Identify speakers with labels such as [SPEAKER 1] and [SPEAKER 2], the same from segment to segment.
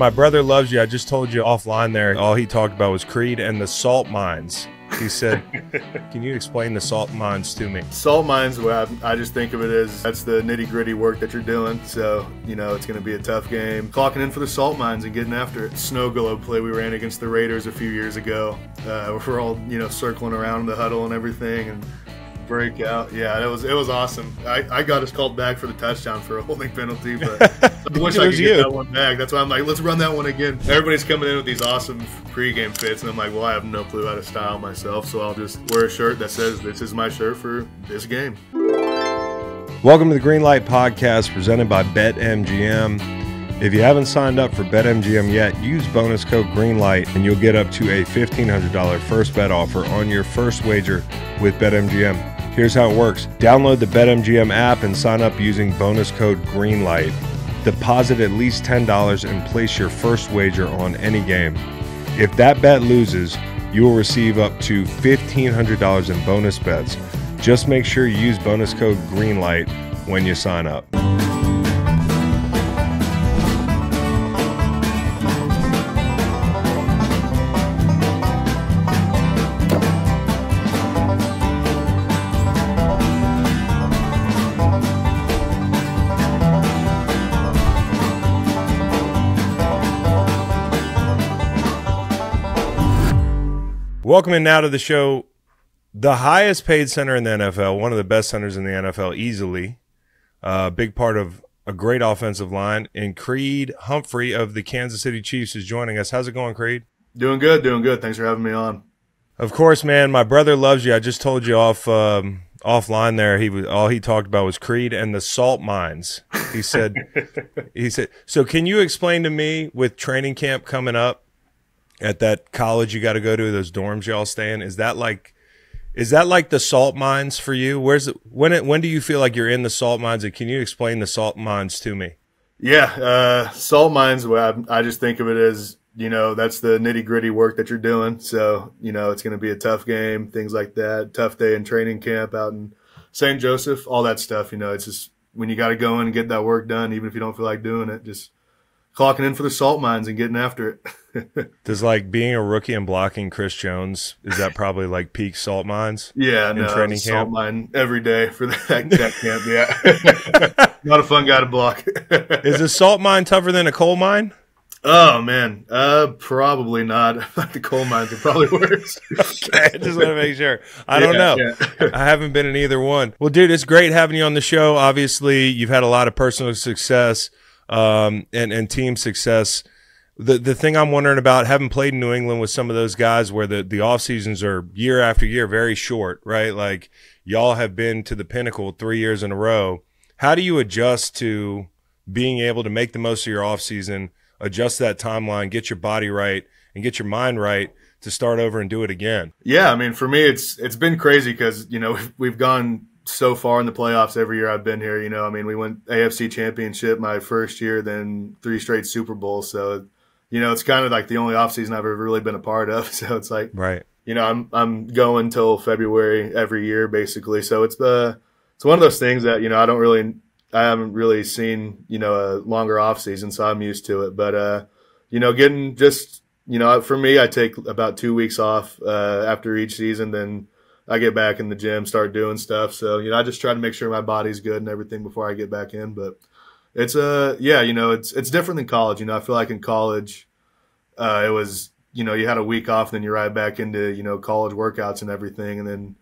[SPEAKER 1] My brother loves you. I just told you offline there, all he talked about was Creed and the salt mines. He said, can you explain the salt mines to me?
[SPEAKER 2] Salt mines, well, I just think of it as that's the nitty-gritty work that you're doing. So, it's going to be a tough game. Clocking in for the salt mines and getting after it. Snow globe play we ran against the Raiders a few years ago. We're all, circling around in the huddle and everything and break out. Yeah, it was awesome. I got us called back for the touchdown for a holding penalty, but I wish I could get that one back. That's why I'm like, let's run that one again. Everybody's coming in with these awesome pregame fits, and I'm like, well, I have no clue how to style myself, so I'll just wear a shirt that says this is my shirt for this game.
[SPEAKER 1] Welcome to the Green Light Podcast presented by BetMGM. If you haven't signed up for BetMGM yet, use bonus code GREENLIGHT and you'll get up to a $1,500 first bet offer on your first wager with BetMGM. Here's how it works. Download the BetMGM app and sign up using bonus code GREENLIGHT. Deposit at least $10 and place your first wager on any game. If that bet loses, you will receive up to $1,500 in bonus bets. Just make sure you use bonus code GREENLIGHT when you sign up. Welcome in now to the show, the highest paid center in the NFL, one of the best centers in the NFL easily, big part of a great offensive line, and Creed Humphrey of the Kansas City Chiefs is joining us. How's it going, Creed?
[SPEAKER 2] Doing good, doing good. Thanks for having me on.
[SPEAKER 1] Of course, man. My brother loves you. I just told you offline there. All he talked about was Creed and the salt mines. He said, So can you explain to me, with training camp coming up at that college you got to go to, those dorms y'all stay in, is that like the salt mines for you? When do you feel like you're in the salt mines? And can you explain the salt mines to me?
[SPEAKER 2] Yeah, salt mines, well, I just think of it as, that's the nitty-gritty work that you're doing. So, it's going to be a tough game, things like that. Tough day in training camp out in St. Joseph, all that stuff. It's just when you got to go in and get that work done, even if you don't feel like doing it, just clocking in for the salt mines and getting after it.
[SPEAKER 1] Does like being a rookie and blocking Chris Jones, is that probably like peak salt mines?
[SPEAKER 2] Yeah,
[SPEAKER 1] in
[SPEAKER 2] no,
[SPEAKER 1] training camp?
[SPEAKER 2] Salt mine every day for that camp. Yeah, not a fun guy to block.
[SPEAKER 1] Is a salt mine tougher than a coal mine?
[SPEAKER 2] Oh man, probably not. The coal mines are probably worse.
[SPEAKER 1] Okay, I just want to make sure. I don't know. Yeah. I haven't been in either one. Well, dude, it's great having you on the show. Obviously, you've had a lot of personal success and team success. The thing I'm wondering about, having played in New England with some of those guys where the off seasons are year after year very short, right? Like y'all have been to the pinnacle 3 years in a row. How do you adjust to being able to make the most of your off season, adjust that timeline, get your body right and get your mind right to start over and do it again?
[SPEAKER 2] Yeah, I mean, for me, it's been crazy because, we've gone so far in the playoffs every year I've been here. We went AFC Championship my first year, then 3 straight Super Bowls. So, it's kind of like the only offseason I've ever really been a part of. So it's like,
[SPEAKER 1] right.
[SPEAKER 2] I'm going till February every year basically. So it's one of those things that, I haven't really seen, a longer offseason, so I'm used to it. But, getting just, for me, I take about 2 weeks off after each season, then I get back in the gym, start doing stuff. So, I just try to make sure my body's good and everything before I get back in. But it's it's different than college. I feel like in college, it was, you had a week off, then you're right back into, college workouts and everything. And then,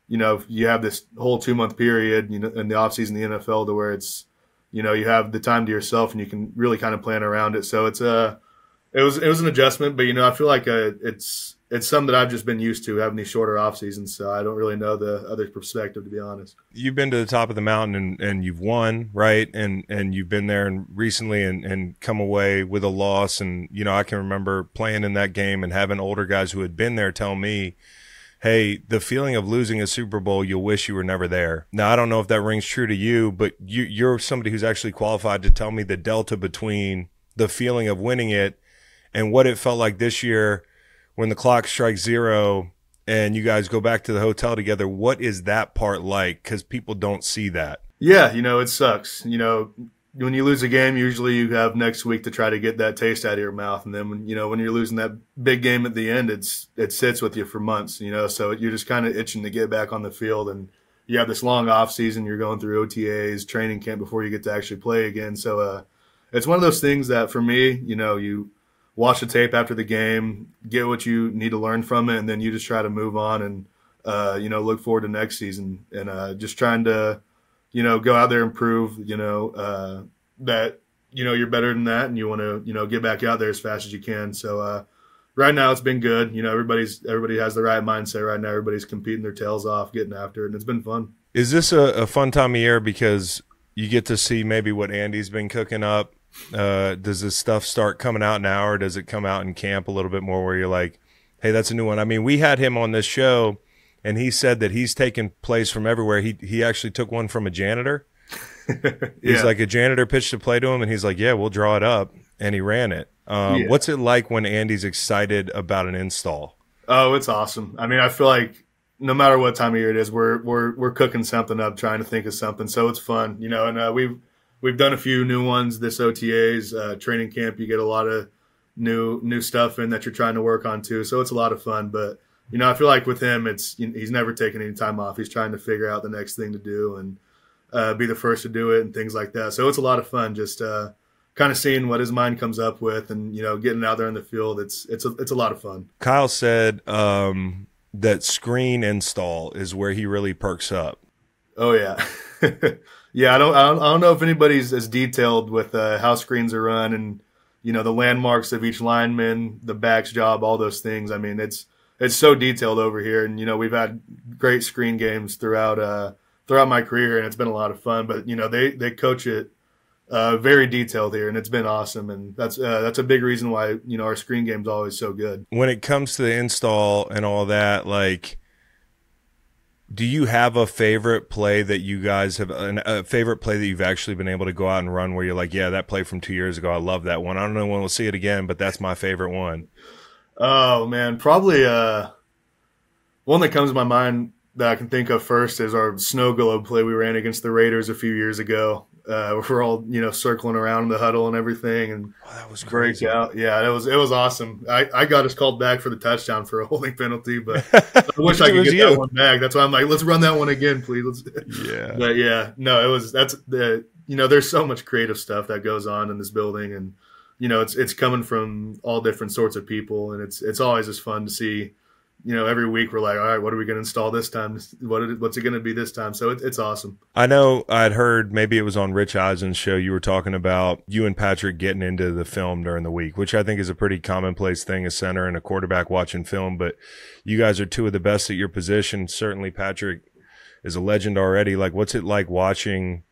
[SPEAKER 2] you have this whole 2 month period, in the off season, the NFL, to where it's, you have the time to yourself and you can really kind of plan around it. So it was an adjustment, but, I feel like it's something that I've just been used to, having these shorter off seasons. So I don't really know the other perspective, to be honest.
[SPEAKER 1] You've been to the top of the mountain and you've won, right? And you've been there and recently and come away with a loss. And, I can remember playing in that game and having older guys who had been there tell me, hey, the feeling of losing a Super Bowl, you'll wish you were never there. Now, I don't know if that rings true to you, but you're somebody who's actually qualified to tell me the delta between the feeling of winning it and what it felt like this year when the clock strikes 0 and you guys go back to the hotel together. What is that part like? Because people don't see that.
[SPEAKER 2] Yeah, it sucks. when you lose a game, usually you have next week to try to get that taste out of your mouth. And then when you're losing that big game at the end, it sits with you for months, so you're just kind of itching to get back on the field. And you have this long off season. You're going through OTAs, training camp before you get to actually play again. So it's one of those things that for me, you watch the tape after the game, get what you need to learn from it, and then you just try to move on and, look forward to next season and just trying to, go out there and prove, that, you're better than that and you want to, get back out there as fast as you can. So right now it's been good. Everybody has the right mindset right now. Everybody's competing their tails off, getting after it, and it's been fun.
[SPEAKER 1] Is this a fun time of year because you get to see maybe what Andy's been cooking up? Does this stuff start coming out now, or does it come out in camp a little bit more where you're like, hey, that's a new one? I mean, we had him on this show, and he said that he's taken plays from everywhere. He actually took one from a janitor. He's like, a janitor pitched a play to him, and he's like, yeah, we'll draw it up, and he ran it. What's it like when Andy's excited about an install?
[SPEAKER 2] Oh, it's awesome. I mean, I feel like no matter what time of year it is, we're cooking something up, trying to think of something. So it's fun, and we've done a few new ones this OTAs, training camp. You get a lot of new stuff in that you're trying to work on too. So it's a lot of fun. But, I feel like with him, he's never taken any time off. He's trying to figure out the next thing to do and be the first to do it and things like that. So it's a lot of fun just kind of seeing what his mind comes up with and, getting out there in the field. It's a lot of fun.
[SPEAKER 1] Kyle said that screen install is where he really perks up.
[SPEAKER 2] Oh, yeah. Yeah, I don't know if anybody's as detailed with how screens are run and the landmarks of each lineman, the back's job, all those things. I mean, it's so detailed over here, and we've had great screen games throughout my career, and it's been a lot of fun. But they coach it very detailed here, and it's been awesome, and that's a big reason why our screen game's always so good.
[SPEAKER 1] When it comes to the install and all that, like, do you have a favorite play that you guys have, a favorite play that you've actually been able to go out and run where you're like, yeah, that play from 2 years ago, I love that one. I don't know when we'll see it again, but that's my favorite one.
[SPEAKER 2] Oh, man, probably one that comes to my mind that I can think of first is our snow globe play we ran against the Raiders a few years ago. We're all circling around in the huddle and everything, and
[SPEAKER 1] that was crazy.
[SPEAKER 2] Out. Yeah, it was awesome. I got us called back for the touchdown for a holding penalty, but I wish I could get that one back. That's why I'm like, let's run that one again, please.
[SPEAKER 1] Yeah,
[SPEAKER 2] but yeah, no, there's so much creative stuff that goes on in this building, and it's coming from all different sorts of people, and it's always just fun to see. Every week we're like, all right, what are we going to install this time? What's it going to be this time? So it's awesome.
[SPEAKER 1] I know I'd heard, maybe it was on Rich Eisen's show, you were talking about you and Patrick getting into the film during the week, which I think is a pretty commonplace thing, a center and a quarterback watching film. But you guys are two of the best at your position. Certainly Patrick is a legend already. Like, what's it like watching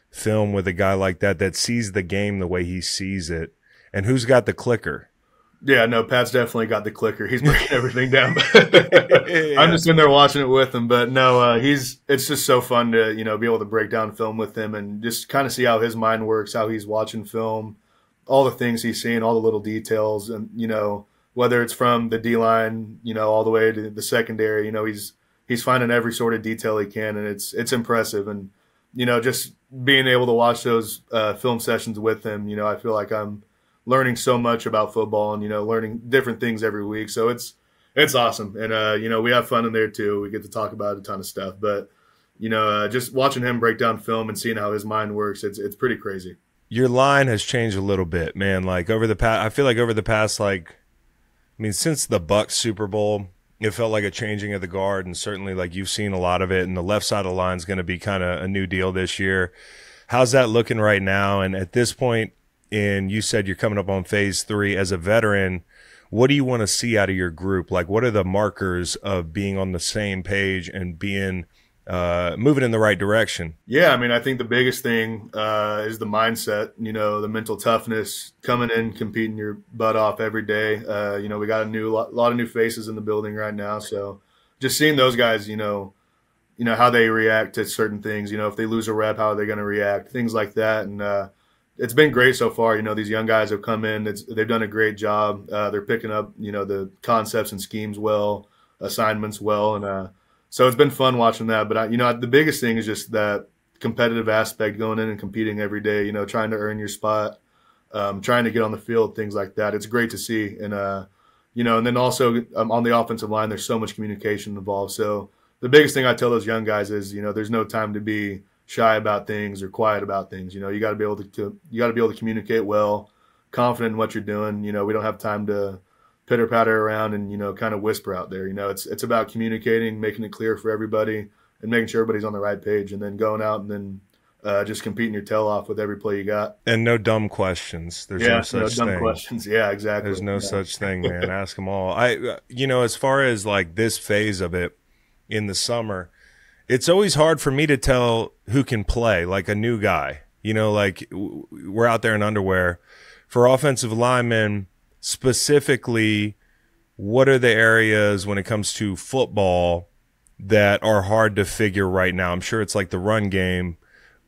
[SPEAKER 1] film with a guy like that sees the game the way he sees it? And who's got the clicker?
[SPEAKER 2] Yeah, no, Pat's definitely got the clicker. He's breaking everything down. Yeah. I'm just in there watching it with him. But no, it's just so fun to, be able to break down film with him and just kind of see how his mind works, how he's watching film, all the things he's seeing, all the little details. And, whether it's from the D-line, all the way to the secondary, he's finding every sort of detail he can. And it's impressive. And, just being able to watch those film sessions with him, I feel like I'm learning so much about football and, learning different things every week. So it's awesome. And, we have fun in there too. We get to talk about a ton of stuff, but, just watching him break down film and seeing how his mind works, it's pretty crazy.
[SPEAKER 1] Your line has changed a little bit, man. Like I feel like over the past, since the Bucs Super Bowl, it felt like a changing of the guard, and certainly like you've seen a lot of it, and the left side of the line is going to be kind of a new deal this year. How's that looking right now? And at this point, and you said you're coming up on phase 3 as a veteran, what do you want to see out of your group? Like, what are the markers of being on the same page and being moving in the right direction?
[SPEAKER 2] Yeah, I think the biggest thing is the mindset, the mental toughness, coming in, competing your butt off every day. We got a lot of new faces in the building right now. So just seeing those guys, how they react to certain things, if they lose a rep, how are they going to react, things like that. And, it's been great so far. These young guys have come in. They've done a great job. They're picking up, the concepts and schemes well, assignments well. And so it's been fun watching that. But, the biggest thing is just that competitive aspect going in and competing every day, you know, trying to earn your spot, trying to get on the field, things like that. It's great to see. And, you know, and then also on the offensive line, there's so much communication involved. So the biggest thing I tell those young guys is, you know, there's no time to be shy about things or quiet about things. You know, you got to be able to communicate well, confident in what you're doing. You know, we don't have time to pitter patter around and, you know, kind of whisper out there. You know, it's about communicating, making it clear for everybody, and making sure everybody's on the right page, and then going out and then just competing your tail off with every play you got.
[SPEAKER 1] And no dumb questions. There's no such
[SPEAKER 2] dumb
[SPEAKER 1] thing.
[SPEAKER 2] Questions. Yeah, exactly.
[SPEAKER 1] There's no such thing, man. Ask them all. You know, as far as like this phase of it in the summer, it's always hard for me to tell who can play, like a new guy. You know, like we're out there in underwear. For offensive linemen specifically, what are the areas when it comes to football that are hard to figure right now? I'm sure it's like the run game,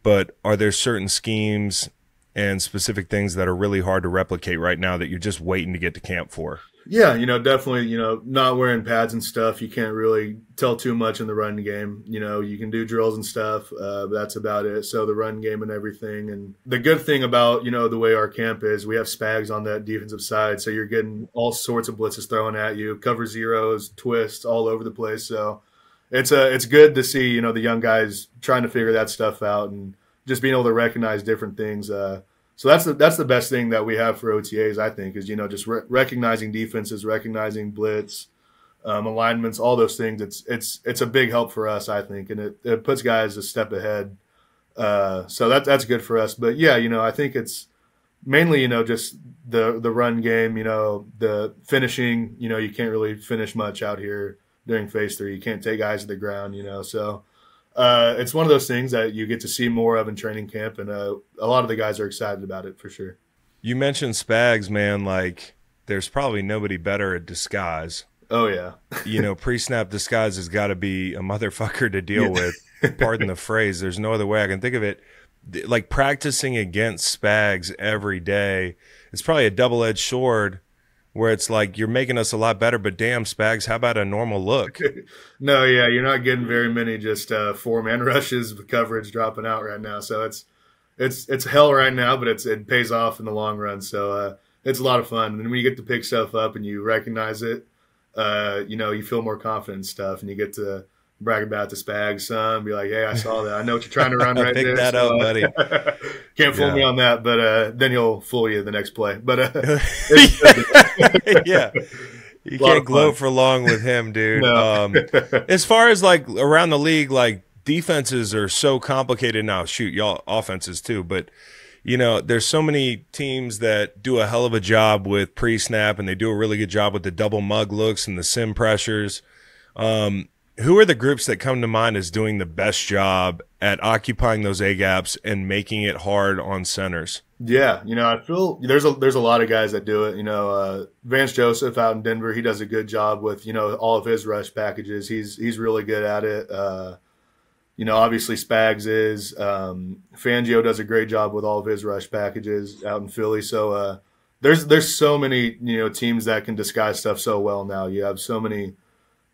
[SPEAKER 1] but are there certain schemes and specific things that are really hard to replicate right now that you're just waiting to get to camp for?
[SPEAKER 2] Yeah, you know, definitely, you know, not wearing pads and stuff. You can't really tell too much in the run game. You know, you can do drills and stuff, but that's about it. So the run game and everything. And the good thing about, you know, the way our camp is, we have Spags on that defensive side. So you're getting all sorts of blitzes thrown at you, cover zeros, twists all over the place. So it's good to see, you know, the young guys trying to figure that stuff out and just being able to recognize different things. So that's the best thing that we have for OTAs, I think, is, you know, just recognizing defenses, recognizing blitz, alignments, all those things. It's a big help for us, I think, and it puts guys a step ahead. So that's good for us. But yeah, you know, I think it's mainly, you know, just the run game, you know, the finishing. You know, you can't really finish much out here during phase 3. You can't take guys to the ground, you know, so. It's one of those things that you get to see more of in training camp, and a lot of the guys are excited about it for sure.
[SPEAKER 1] You mentioned Spags, man. Like, there's probably nobody better at disguise.
[SPEAKER 2] Oh, yeah.
[SPEAKER 1] You know, pre-snap disguise has got to be a motherfucker to deal with. Pardon the phrase. There's no other way I can think of it. Like, practicing against Spags every day, it's probably a double-edged sword, where it's like, you're making us a lot better, but damn, Spags, how about a normal look?
[SPEAKER 2] No, yeah, you're not getting very many just 4-man rushes with coverage dropping out right now. So it's hell right now, but it pays off in the long run. So it's a lot of fun. And when you get to pick stuff up and you recognize it, you know, you feel more confident and stuff, and you get to brag about the Spags, son, be like, hey, I saw that. I know what you're trying to run right
[SPEAKER 1] Pick
[SPEAKER 2] there.
[SPEAKER 1] Pick that up, buddy.
[SPEAKER 2] Can't fool me on that, but then he'll fool you the next play. But
[SPEAKER 1] yeah. You can't gloat for long with him, dude.
[SPEAKER 2] No.
[SPEAKER 1] As far as like around the league, like defenses are so complicated now. Shoot, y'all offenses too, but you know, there's so many teams that do a hell of a job with pre-snap, and they do a really good job with the double mug looks and the sim pressures. Who are the groups that come to mind as doing the best job at occupying those A gaps and making it hard on centers?
[SPEAKER 2] Yeah, you know, I feel there's a lot of guys that do it. You know, Vance Joseph out in Denver, he does a good job with, you know, all of his rush packages. He's really good at it. You know, obviously Spags is. Fangio does a great job with all of his rush packages out in Philly. So there's so many, you know, teams that can disguise stuff so well now. You have so many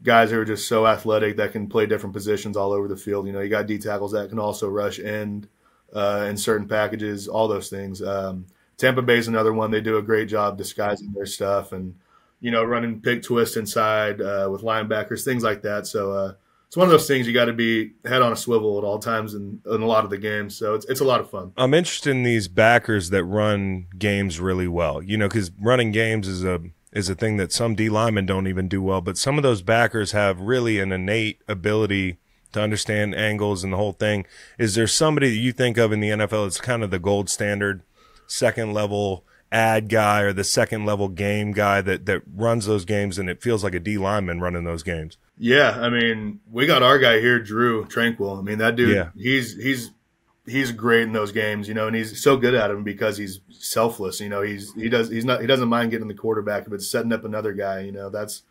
[SPEAKER 2] guys who are just so athletic that can play different positions all over the field. You know, you got D tackles that can also rush end in certain packages, all those things. Tampa Bay's another one. They do a great job disguising their stuff and, you know, running pick twist inside with linebackers, things like that. So it's one of those things you got to be head on a swivel at all times in a lot of the games. So it's a lot of fun.
[SPEAKER 1] I'm interested in these backers that run games really well, you know, because running games is a thing that some D linemen don't even do well, but some of those backers have really an innate ability to understand angles and the whole thing. Is there somebody that you think of in the NFL that's kind of the gold standard, second level ad guy or the second level game guy that runs those games and it feels like a D lineman running those games?
[SPEAKER 2] Yeah, I mean, we got our guy here, Drew Tranquil. I mean, that dude,
[SPEAKER 1] yeah.
[SPEAKER 2] He's great in those games, you know, and he's so good at them because he's selfless. You know, he doesn't mind getting the quarterback if it's setting up another guy. You know, that's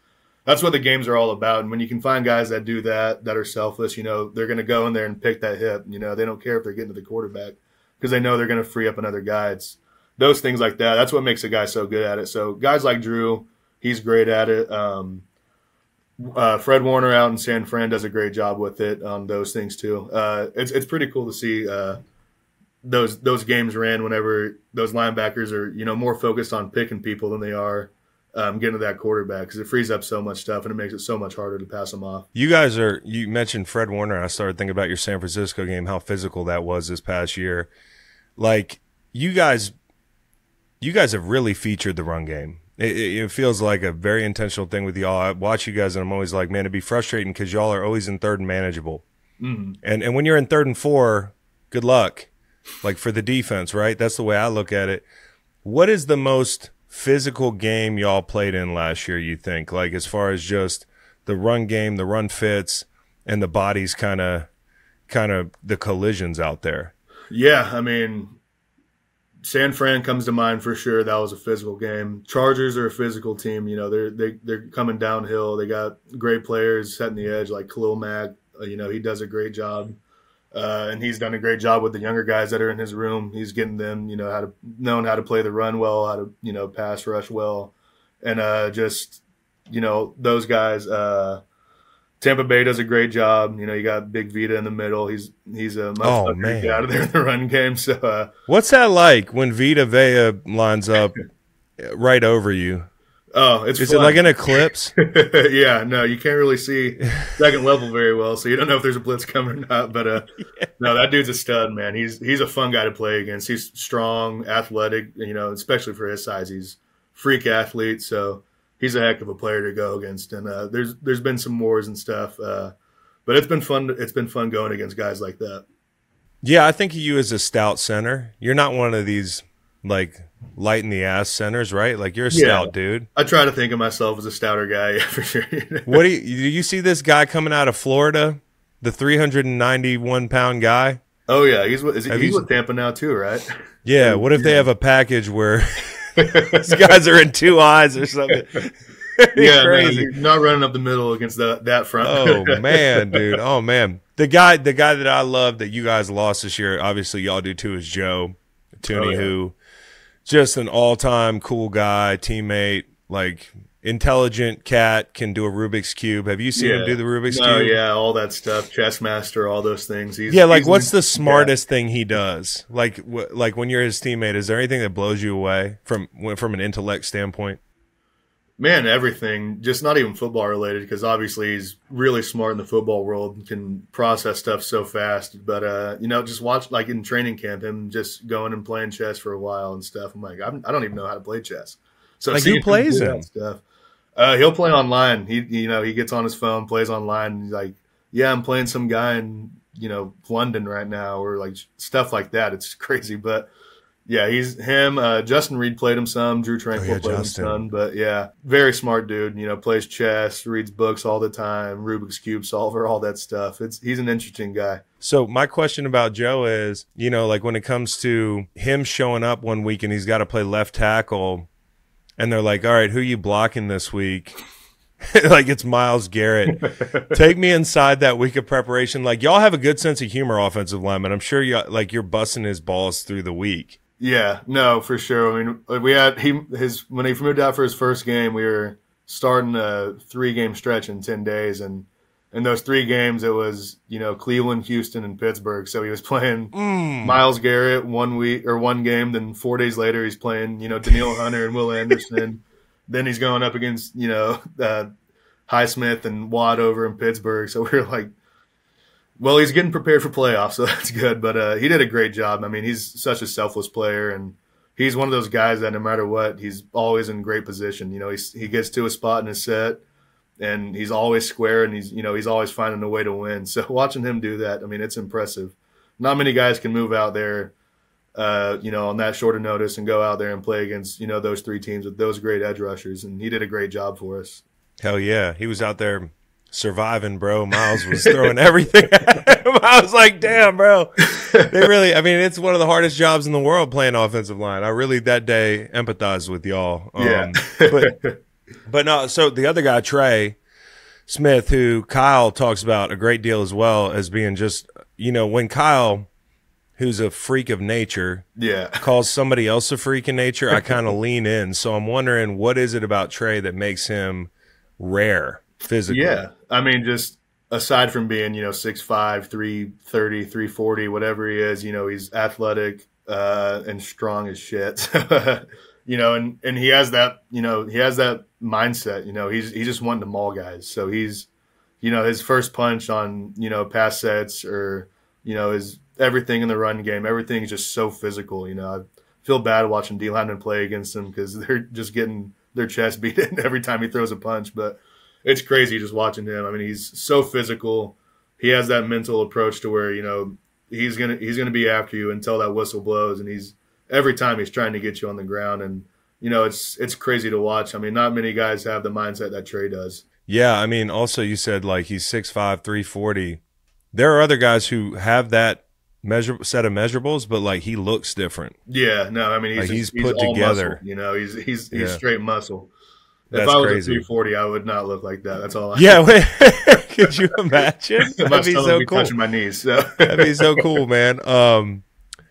[SPEAKER 2] what the games are all about. And when you can find guys that do that are selfless, you know, they're going to go in there and pick that hip. You know, they don't care if they're getting to the quarterback because they know they're going to free up another guy. It's those things like that. That's what makes a guy so good at it. So guys like Drew, he's great at it. Fred Warner out in San Fran does a great job with it on those things too. It's pretty cool to see those games ran whenever those linebackers are more focused on picking people than they are getting to that quarterback, because it frees up so much stuff and it makes it so much harder to pass them off.
[SPEAKER 1] You mentioned Fred Warner. I started thinking about your San Francisco game, how physical that was this past year. Like you guys have really featured the run game. It feels like a very intentional thing with y'all. I watch you guys, and I'm always like, man, it'd be frustrating because y'all are always in third and manageable. Mm-hmm. And when you're in 3rd and 4, good luck. Like for the defense, right? That's the way I look at it. What is the most physical game y'all played in last year, you think? Like as far as just the run game, the run fits, and the bodies kind of the collisions out there?
[SPEAKER 2] Yeah, I mean, San Fran comes to mind for sure. That was a physical game. Chargers are a physical team. They're coming downhill. They got great players setting the edge, like Khalil Mack. He does a great job, and he's done a great job with the younger guys that are in his room. He's getting them, how to play the run well, how to pass rush well, and those guys. Tampa Bay does a great job. You got Big Vita in the middle. He's a much out of there in the run game. So
[SPEAKER 1] what's that like when Vita Vea lines up right over you?
[SPEAKER 2] Oh, is
[SPEAKER 1] it like an eclipse?
[SPEAKER 2] Yeah, no, you can't really see second level very well, so you don't know if there's a blitz coming or not. But no, that dude's a stud, man. He's a fun guy to play against. He's strong, athletic. Especially for his size, he's a freak athlete. So he's a heck of a player to go against, and there's been some wars and stuff, but it's been fun. It's been fun going against guys like that.
[SPEAKER 1] Yeah, I think of you as a stout center. You're not one of these like light in the ass centers, right? Like you're a stout dude.
[SPEAKER 2] I try to think of myself as a stouter guy, yeah, for sure.
[SPEAKER 1] What do you see this guy coming out of Florida, the 391-pound guy?
[SPEAKER 2] Oh yeah, he's with Tampa now too, right?
[SPEAKER 1] Yeah. What if they have a package where these guys are in 2 eyes or something?
[SPEAKER 2] Yeah, crazy. No, you're not running up the middle against that front.
[SPEAKER 1] Oh man, dude. Oh man. The guy that I love that you guys lost this year, obviously y'all do too, is Joe Tooney, who just an all-time cool guy, teammate, like intelligent cat, can do a Rubik's Cube. Have you seen him do the Rubik's Cube?
[SPEAKER 2] Oh yeah, all that stuff, chess master, all those things.
[SPEAKER 1] What's the smartest thing he does? Like when you're his teammate, is there anything that blows you away from an intellect standpoint?
[SPEAKER 2] Man, everything, just not even football related, because obviously he's really smart in the football world and can process stuff so fast. But, just watch, like in training camp, him just going and playing chess for a while and stuff. I'm like, I don't even know how to play chess. So
[SPEAKER 1] like who plays him?
[SPEAKER 2] Stuff. He'll play online. He gets on his phone, plays online. And he's like, yeah, I'm playing some guy in, London right now, or like stuff like that. It's crazy. But yeah, he's him. Justin Reed played him some. Drew Tranquil played him some. But yeah, very smart dude. Plays chess, reads books all the time, Rubik's Cube solver, all that stuff. He's an interesting guy.
[SPEAKER 1] So my question about Joe is, like when it comes to him showing up one week and he's got to play left tackle, and they're like, all right, who you blocking this week? Like it's Myles Garrett. Take me inside that week of preparation. Like y'all have a good sense of humor, offensive lineman. I'm sure you're busting his balls through the week.
[SPEAKER 2] Yeah, no, for sure. I mean, we had when he moved out for his first game, we were starting a 3-game stretch in 10 days, and in those 3 games, it was Cleveland, Houston, and Pittsburgh. So he was playing Myles Garrett one game, then 4 days later he's playing Danielle Hunter and Will Anderson. Then he's going up against Highsmith and Watt over in Pittsburgh. So we were like, well, he's getting prepared for playoffs, so that's good. But he did a great job. I mean, he's such a selfless player, and he's one of those guys that no matter what, he's always in great position. He gets to a spot in his set, and he's always square, and he's always finding a way to win. So watching him do that, I mean, it's impressive. Not many guys can move out there, on that short of notice and go out there and play against those 3 teams with those great edge rushers, and he did a great job for us.
[SPEAKER 1] Hell yeah, he was out there surviving, bro. Miles was throwing everything at him. I was like, damn, bro. It's one of the hardest jobs in the world playing offensive line. I really that day empathized with y'all.
[SPEAKER 2] Yeah.
[SPEAKER 1] But no, so the other guy, Trey Smith, who Kyle talks about a great deal as well as being just, when Kyle, who's a freak of nature, calls somebody else a freak of nature, I kind of lean in. So I'm wondering, what is it about Trey that makes him rare? physically.
[SPEAKER 2] Yeah. I mean, just aside from being, 6'5", 330, 340, whatever he is, he's athletic and strong as shit. And he has that, he has that mindset, he's just wanting to maul guys. So he's, his first punch on, pass sets or, his everything in the run game, everything is just so physical. I feel bad watching D linemen play against him because they're just getting their chest beaten every time he throws a punch. But it's crazy just watching him. I mean, he's so physical. He has that mental approach to where, he's gonna be after you until that whistle blows, and every time he's trying to get you on the ground. And it's crazy to watch. I mean, not many guys have the mindset that Trey does.
[SPEAKER 1] Yeah, I mean, also you said like he's 6'5", 340. There are other guys who have that set of measurables, but like he looks different.
[SPEAKER 2] Yeah, no, I mean he's put all together. Muscle, he's straight muscle. If I was crazy. At 340, I would not look like that. That's all.
[SPEAKER 1] Could you imagine? That'd be so cool.
[SPEAKER 2] Touching my knees. So.
[SPEAKER 1] That'd be so cool, man.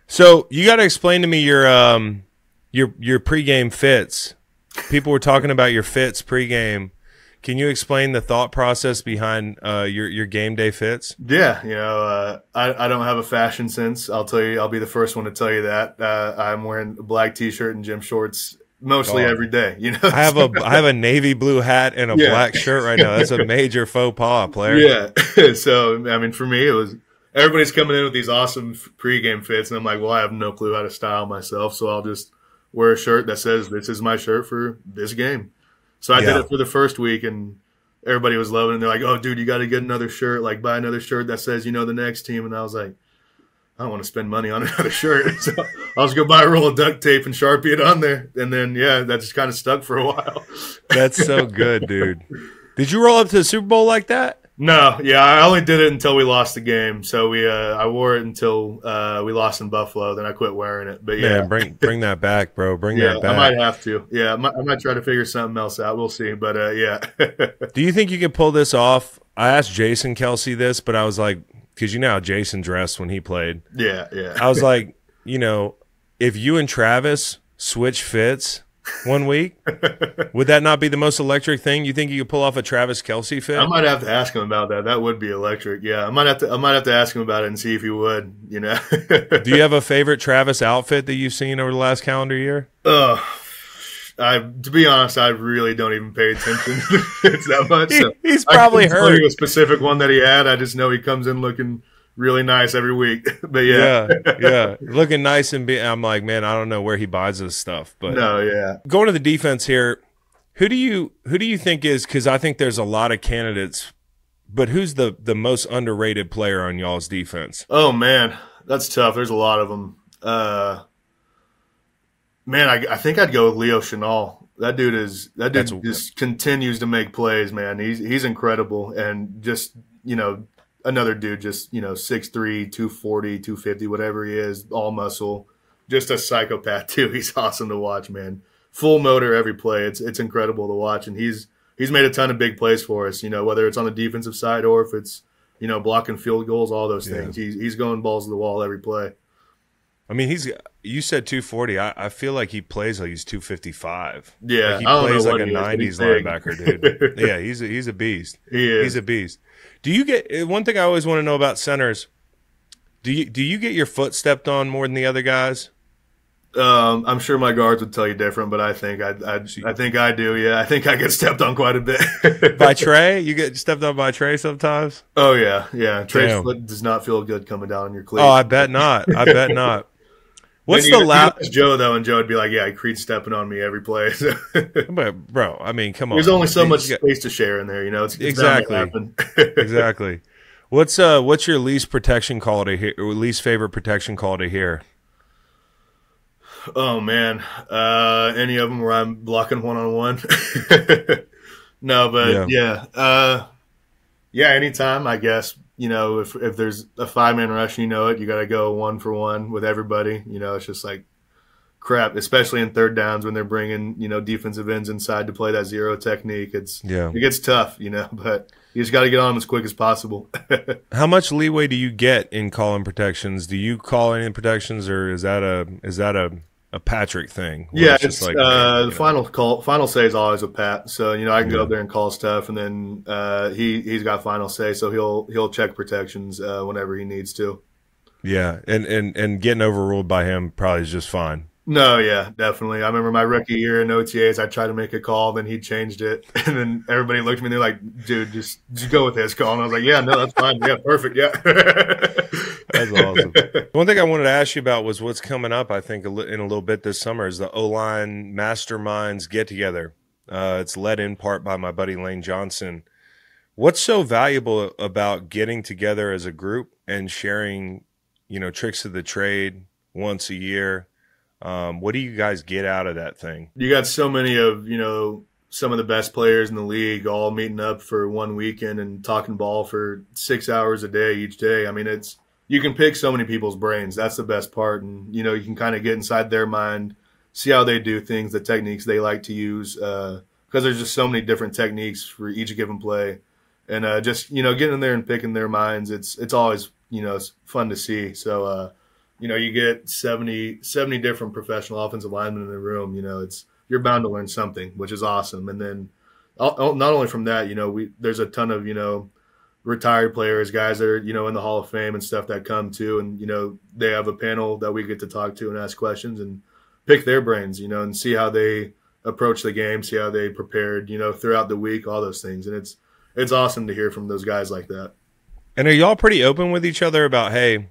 [SPEAKER 1] So you got to explain to me your pregame fits. People were talking about your fits pregame. Can you explain the thought process behind your game day fits?
[SPEAKER 2] Yeah, I don't have a fashion sense. I'll tell you. I'll be the first one to tell you that. I'm wearing a black T-shirt and gym shorts mostly every day. I
[SPEAKER 1] have a navy blue hat and a black shirt right now. That's a major faux pas, player.
[SPEAKER 2] Yeah. So I mean, for me, it was everybody's coming in with these awesome pregame fits, and I'm like, well, I have no clue how to style myself, so I'll just wear a shirt that says this is my shirt for this game. So I did it for the first week, and everybody was loving it. And they're like, oh, dude, you got to get another shirt, like buy another shirt that says, the next team. And I was like, I don't want to spend money on another shirt. So I'll just go buy a roll of duct tape and Sharpie it on there. And then, that just kind of stuck for a while.
[SPEAKER 1] That's so good, dude. Did you roll up to the Super Bowl like that?
[SPEAKER 2] No, I only did it until we lost the game. So I wore it until we lost in Buffalo. Then I quit wearing it. But
[SPEAKER 1] man, bring that back, bro. Bring that back.
[SPEAKER 2] I might have to. Yeah, I might try to figure something else out. We'll see. But
[SPEAKER 1] Do you think you can pull this off? I asked Jason Kelce this, but I was like, because how Jason dressed when he played.
[SPEAKER 2] Yeah.
[SPEAKER 1] I was like, if you and Travis switch fits one week, would that not be the most electric thing? You think you could pull off a Travis Kelce fit?
[SPEAKER 2] I might have to ask him about that. That would be electric. Yeah, I might have to ask him about it and see if he would.
[SPEAKER 1] Do you have a favorite Travis outfit that you've seen over the last calendar year?
[SPEAKER 2] To be honest, I really don't even pay attention to fits that much. So
[SPEAKER 1] he's probably heard.
[SPEAKER 2] I couldn't tell you a specific one that he had. I just know he comes in looking really nice every week. But
[SPEAKER 1] yeah, looking nice I'm like, man, I don't know where he buys this stuff. But going to the defense here, who do you think is? Because I think there's a lot of candidates, but who's the most underrated player on y'all's defense?
[SPEAKER 2] Oh man, that's tough. There's a lot of them. Man, I think I'd go with Leo Chenal. That dude just continues to make plays, man. He's incredible, and just another dude, just 6'3", 240, 250, whatever he is, all muscle, just a psychopath too. He's awesome to watch, man. Full motor every play. It's incredible to watch, and he's made a ton of big plays for us. Whether it's on the defensive side or if it's blocking field goals, all those things. He's going balls to the wall every play.
[SPEAKER 1] I mean, you said 240. I feel like he plays like he's 255.
[SPEAKER 2] Yeah,
[SPEAKER 1] like he plays like a 90s linebacker, dude. Yeah, he's a beast.
[SPEAKER 2] He is.
[SPEAKER 1] He's a beast. Do you get one thing I always want to know about centers? Do you get your foot stepped on more than the other guys?
[SPEAKER 2] I'm sure my guards would tell you different, but I think I think I do. Yeah, I think I get stepped on quite a bit.
[SPEAKER 1] By Trey? You get stepped on by Trey sometimes?
[SPEAKER 2] Oh yeah. Trey's foot does not feel good coming down on your cleat.
[SPEAKER 1] Oh, I bet not. What's the
[SPEAKER 2] loud Joe though? And Joe would be like, "Yeah, Creed's stepping on me every play."
[SPEAKER 1] But bro, I mean, come on.
[SPEAKER 2] There's only so much space to share in there, It's
[SPEAKER 1] exactly. Exactly. What's your least protection call to hear? Or least favorite protection call to hear?
[SPEAKER 2] Oh man, any of them where I'm blocking 1-on-1? No, but yeah, anytime I guess. If there's a 5-man rush, you got to go 1-for-1 with everybody. It's just like crap, especially in third downs when they're bringing, defensive ends inside to play that zero technique. It gets tough, but you just got to get on them as quick as possible.
[SPEAKER 1] How much leeway do you get in calling protections? Do you call any protections, or is that a a Patrick thing.
[SPEAKER 2] Yeah, it's like the final say is always with Pat. So I can go up there and call stuff, and then he's got final say, so he'll check protections whenever he needs to.
[SPEAKER 1] Yeah, and getting overruled by him probably is just fine.
[SPEAKER 2] No, yeah, definitely. I remember my rookie year in OTAs, I tried to make a call, then he changed it. And then everybody looked at me and they're like, dude, just go with his call. And I was like, yeah, no, that's fine. Yeah, perfect. Yeah.
[SPEAKER 1] That's awesome. One thing I wanted to ask you about was what's coming up, I think, in a little bit this summer is the OLine Masterminds get-together. It's led in part by my buddy Lane Johnson. What's so valuable about getting together as a group and sharing, tricks of the trade once a year? What do you guys get out of that thing?
[SPEAKER 2] You got so many of, some of the best players in the league all meeting up for one weekend and talking ball for 6 hours a day each day. I mean, you can pick so many people's brains. That's the best part. And, you can kind of get inside their mind, see how they do things, the techniques they like to use, because there's just so many different techniques for each given play. And just, getting in there and picking their minds, it's always, it's fun to see. So, you get 70 different professional offensive linemen in the room. You're bound to learn something, which is awesome. And then not only from that, there's a ton of, retired players, guys that are, in the Hall of Fame and stuff that come too. And, they have a panel that we get to talk to and ask questions and pick their brains, and see how they approach the game, see how they prepared, throughout the week, all those things. And it's awesome to hear from those guys like that.
[SPEAKER 1] And are y'all pretty open with each other about, hey,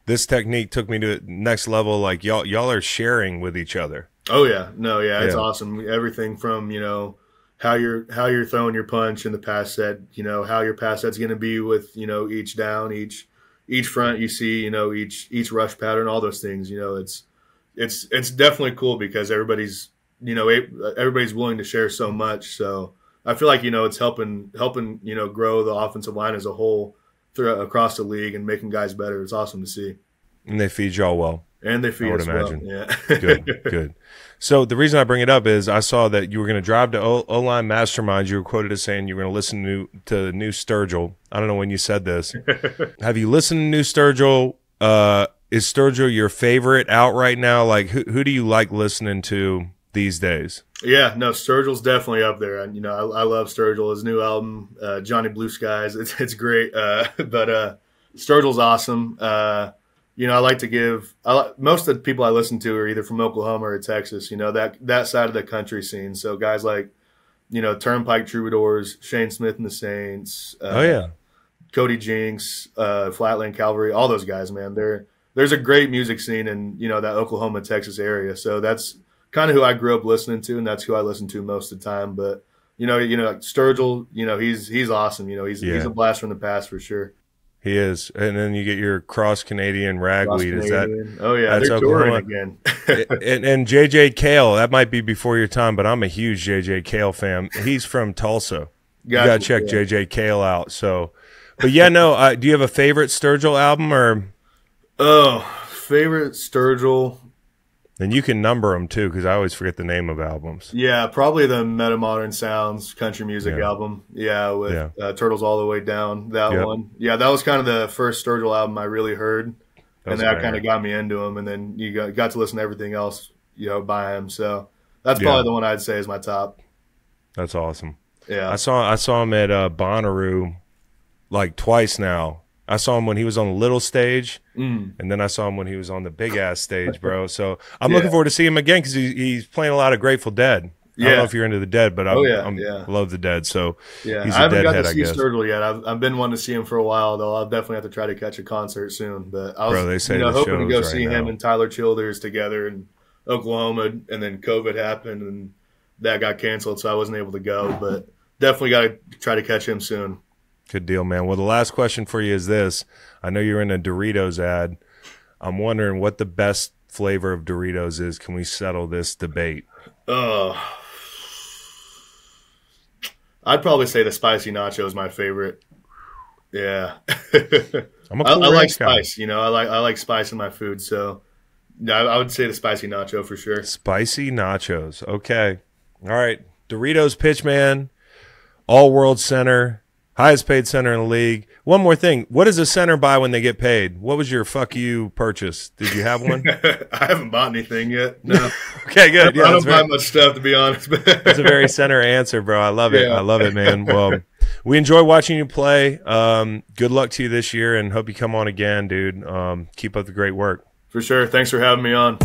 [SPEAKER 1] this technique took me to the next level? Like y'all are sharing with each other.
[SPEAKER 2] Oh yeah, no, yeah, it's awesome. Everything from how you're throwing your punch in the pass set, how your pass set's going to be with each down, each front you see, each rush pattern, all those things. It's definitely cool because everybody's willing to share so much. So I feel like it's helping grow the offensive line as a whole across the league and making guys better. It's awesome to see.
[SPEAKER 1] And they feed y'all well.
[SPEAKER 2] And they feed us well. Yeah.
[SPEAKER 1] Good. So the reason I bring it up is I saw that you were going to drive to OLine Masterminds. You were quoted as saying you were going to listen to new Sturgill. I don't know when you said this. Have you listened to new Sturgill? Is Sturgill your favorite out right now? Like who do you like listening to these days?
[SPEAKER 2] Yeah, no, Sturgill's definitely up there. I love Sturgill. His new album, Johnny Blue Skies, it's great. But Sturgill's awesome. I like to give most of the people I listen to are either from Oklahoma or Texas, that side of the country scene. So guys like, Turnpike Troubadours, Shane Smith and the Saints, Cody Jinks, Flatland Cavalry, all those guys, man. There's a great music scene in, that Oklahoma, Texas area. So that's kind of who I grew up listening to, and that's who I listen to most of the time. But, Sturgill, he's awesome. He's a blast from the past for sure.
[SPEAKER 1] He is. And then you get your cross-Canadian ragweed. Is that?
[SPEAKER 2] Oh, yeah. They're touring again.
[SPEAKER 1] and J.J. Cale, that might be before your time, but I'm a huge J.J. Cale fan. He's from Tulsa. You got to check J.J. Cale out. So, but yeah, no, do you have a favorite Sturgill album or?
[SPEAKER 2] Oh, favorite Sturgill.
[SPEAKER 1] And you can number them too, because I always forget the name of albums.
[SPEAKER 2] Yeah, probably the Meta Modern Sounds country music album. Yeah, with Turtles All the Way Down. That one. Yeah, that was kind of the first Sturgill album I really heard, and that kind of got me into him. And then you got to listen to everything else, by him. So that's probably the one I'd say is my top.
[SPEAKER 1] That's awesome.
[SPEAKER 2] Yeah,
[SPEAKER 1] I saw him at Bonnaroo like twice now. I saw him when he was on the little stage, and then I saw him when he was on the big-ass stage, bro. So I'm looking forward to seeing him again because he's playing a lot of Grateful Dead. I don't know if you're into the Dead, but I love the Dead. So he's a
[SPEAKER 2] I haven't got to see
[SPEAKER 1] Deadhead,
[SPEAKER 2] Sturgill yet. I've been wanting to see him for a while, though. I'll definitely have to try to catch a concert soon. But I was
[SPEAKER 1] they say
[SPEAKER 2] hoping to go see him and Tyler Childers together in Oklahoma, and then COVID happened, and that got canceled, so I wasn't able to go. But definitely got to try to catch him soon.
[SPEAKER 1] Good deal, man. Well, the last question for you is this. I know you're in a Doritos ad. I'm wondering what the best flavor of Doritos is. Can we settle this debate?
[SPEAKER 2] I'd probably say the spicy nacho is my favorite. Yeah.
[SPEAKER 1] I'm a cool
[SPEAKER 2] I like
[SPEAKER 1] guy.
[SPEAKER 2] spice. I like spice in my food. So I would say the spicy nacho for sure.
[SPEAKER 1] Spicy nachos. Okay. All right. Doritos pitch, man. All World Center. Highest paid center in the league. One more thing. What does a center buy when they get paid? What was your fuck you purchase? Did you have one?
[SPEAKER 2] I haven't bought anything yet. No.
[SPEAKER 1] Okay, good.
[SPEAKER 2] I don't buy much stuff, to be honest.
[SPEAKER 1] That's a very center answer, bro. I love it.
[SPEAKER 2] Yeah.
[SPEAKER 1] I love it, man. Well, we enjoy watching you play. Good luck to you this year, and hope you come on again, dude. Keep up the great work.
[SPEAKER 2] For sure. Thanks for having me on.